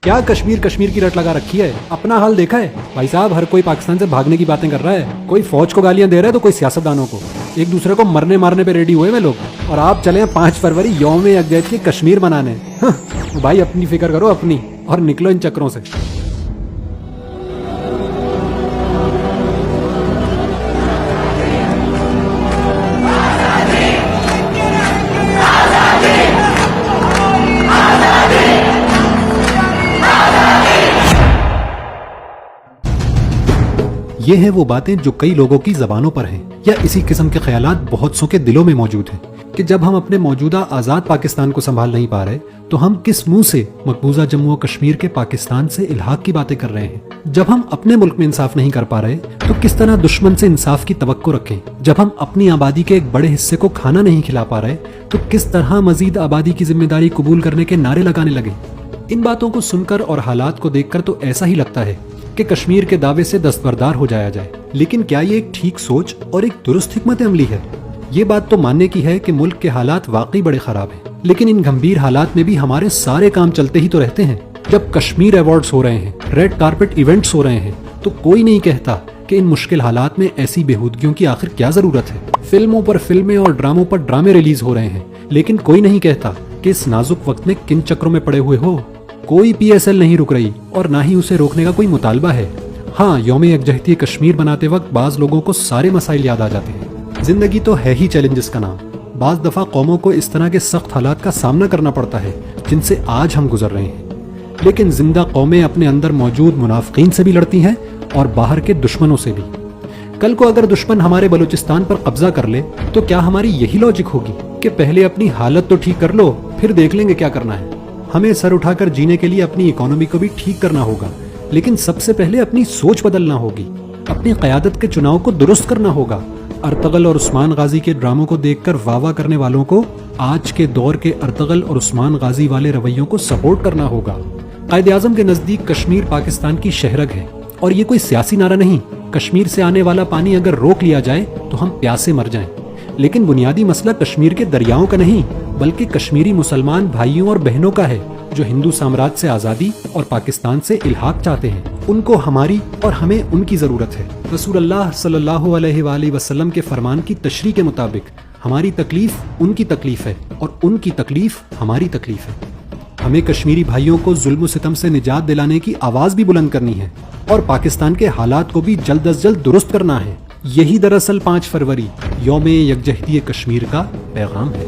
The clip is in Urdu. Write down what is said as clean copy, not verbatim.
کیا کشمیر کی رٹ لگا رکھی ہے؟ اپنا حال دیکھا ہے بھائی صاحب؟ ہر کوئی پاکستان سے بھاگنے کی باتیں کر رہا ہے، کوئی فوج کو گالیاں دے رہا ہے تو کوئی سیاستدانوں کو، ایک دوسرے کو مارنے پہ ریڈی ہوئے میں لوگ، اور آپ چلے ہیں 5 فروری یوم یکجہتی کشمیر منانے۔ بھائی اپنی فکر کرو اپنی، اور نکلو ان چکروں سے۔ یہ ہیں وہ باتیں جو کئی لوگوں کی زبانوں پر ہیں، یا اسی قسم کے خیالات بہت سو کے دلوں میں موجود ہیں کہ جب ہم اپنے موجودہ آزاد پاکستان کو سنبھال نہیں پا رہے تو ہم کس منہ سے مقبوضہ جموں و کشمیر کے پاکستان سے الحاق کی باتیں کر رہے ہیں؟ جب ہم اپنے ملک میں انصاف نہیں کر پا رہے تو کس طرح دشمن سے انصاف کی توقع رکھیں؟ جب ہم اپنی آبادی کے ایک بڑے حصے کو کھانا نہیں کھلا پا رہے تو کس طرح مزید آبادی کی ذمہ داری قبول کرنے کے نعرے لگانے لگے؟ ان باتوں کو سن کر اور حالات کو دیکھ کر تو ایسا ہی لگتا ہے کہ کشمیر کے دعوے سے دستبردار ہو جایا جائے، لیکن کیا یہ ایک ٹھیک سوچ اور ایک درست حکمت عملی ہے؟ یہ بات تو ماننے کی ہے کہ ملک کے حالات واقعی بڑے خراب ہیں، لیکن ان گھمبیر حالات میں بھی ہمارے سارے کام چلتے ہی تو رہتے ہیں۔ جب کشمیر ایوارڈز ہو رہے ہیں، ریڈ کارپٹ ایونٹس ہو رہے ہیں، تو کوئی نہیں کہتا کہ ان مشکل حالات میں ایسی بےہودگیوں کی آخر کیا ضرورت ہے۔ فلموں پر فلمیں اور ڈراموں پر ڈرامے ریلیز ہو رہے ہیں، لیکن کوئی نہیں کہتا کہ اس نازک وقت میں کن چکروں میں پڑے ہوئے ہو۔ کوئی PSL نہیں رک رہی اور نہ ہی اسے روکنے کا کوئی مطالبہ ہے۔ ہاں، یوم یکجہتی کشمیر مناتے وقت بعض لوگوں کو سارے مسائل یاد آ جاتے ہیں۔ زندگی تو ہے ہی چیلنجز کا نام۔ بعض دفعہ قوموں کو اس طرح کے سخت حالات کا سامنا کرنا پڑتا ہے جن سے آج ہم گزر رہے ہیں، لیکن زندہ قومیں اپنے اندر موجود منافقین سے بھی لڑتی ہیں اور باہر کے دشمنوں سے بھی۔ کل کو اگر دشمن ہمارے بلوچستان پر قبضہ کر لے تو کیا ہماری یہی لاجک ہوگی کہ پہلے اپنی حالت تو ٹھیک کر لو، پھر دیکھ لیں گے کیا کرنا ہے؟ ہمیں سر اٹھا کر جینے کے لیے اپنی اکانومی کو بھی ٹھیک کرنا ہوگا، لیکن سب سے پہلے اپنی سوچ بدلنا ہوگی، اپنی قیادت کے چناؤ کو درست کرنا ہوگا۔ ارطغرل اور عثمان غازی کے ڈراموں کو دیکھ کر واہ واہ کرنے والوں کو آج کے دور کے ارطغرل اور عثمان غازی والے رویوں کو سپورٹ کرنا ہوگا۔ قائد اعظم کے نزدیک کشمیر پاکستان کی شہرگ ہے، اور یہ کوئی سیاسی نعرہ نہیں۔ کشمیر سے آنے والا پانی اگر روک لیا جائے تو ہم پیاسے مر جائیں، لیکن بنیادی مسئلہ کشمیر کے دریاؤں کا نہیں بلکہ کشمیری مسلمان بھائیوں اور بہنوں کا ہے جو ہندو سامراج سے آزادی اور پاکستان سے الحاق چاہتے ہیں۔ ان کو ہماری اور ہمیں ان کی ضرورت ہے۔ رسول اللہ صلی اللہ علیہ وآلہ وسلم کے فرمان کی تشریح کے مطابق ہماری تکلیف ان کی تکلیف ہے اور ان کی تکلیف ہماری تکلیف ہے۔ ہمیں کشمیری بھائیوں کو ظلم و ستم سے نجات دلانے کی آواز بھی بلند کرنی ہے اور پاکستان کے حالات کو بھی جلد از جلد درست کرنا ہے۔ یہی دراصل 5 فروری یوم یکجہتی کشمیر کا پیغام ہے۔